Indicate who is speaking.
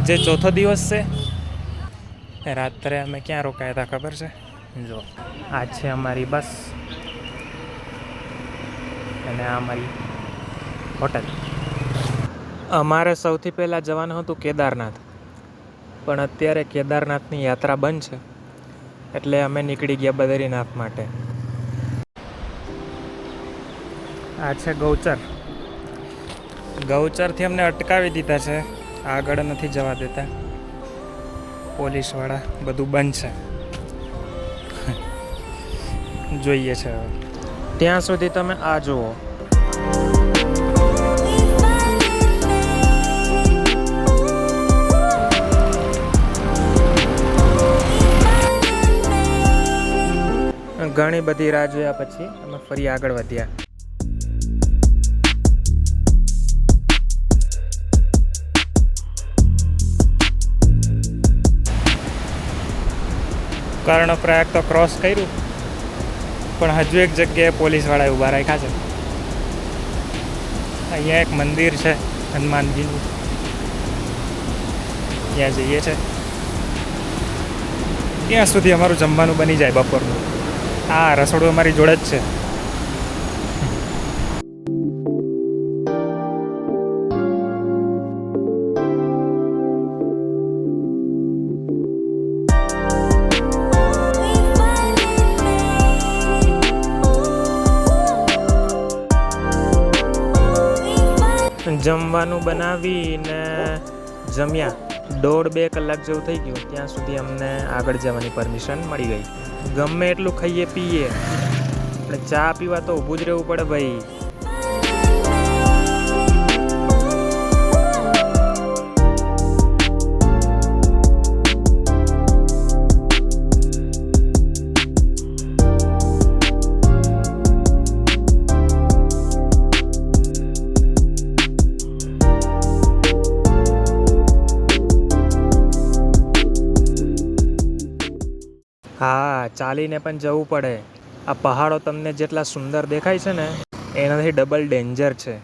Speaker 1: આજે ચોથો દિવસ છે। રાત્રે અમે ક્યાં રોકાયા હતા ખબર છે? જો આ છે અમારી બસ અને આ અમારી હોટલ। અમારે સૌથી પહેલાં જવાનું હતું કેદારનાથ, પણ અત્યારે કેદારનાથની યાત્રા બંધ છે, એટલે અમે નીકળી ગયા બદ્રીનાથ માટે। આ છે ગૌચર। ગૌચરથી અમને અટકાવી દીધા છે, આગળ નથી જવા દેતા પોલીસવાળા, બધું બંધ છે। જોઈએ છે હવે, ત્યાં સુધી તમે આ જુઓ। ઘણી બધી રાહ જોયા પછી અમે ફરી આગળ વધ્યા। કર્ણપ્રયાગ તો ક્રોસ કર્યું, પણ હજુ એક જગ્યાએ પોલીસવાળાએ ઊભા રાખ્યા છે। અહીંયા એક મંદિર છે હનુમાનજીનું, ત્યાં જઈએ છે। ત્યાં સુધી અમારું જમવાનું બની જાય બપોરનું। આ રસોડું અમારી જોડે જ છે। જમવાનું બનાવીને જમ્યા, 1.5-2 કલાક જેવું થઈ ગયું, ત્યાં સુધી અમને આગળ જવાની પરમિશન મળી ગઈ। ગમે એટલું ખાઈએ પીએ પણ ચા પીવા તો ઊભું જ રહેવું પડે ભાઈ। હા, ચાલીને પણ જવું પડે। આ પહાડો તમને જેટલા સુંદર દેખાય છે ને, એનાથી ડબલ ડેન્જર છે।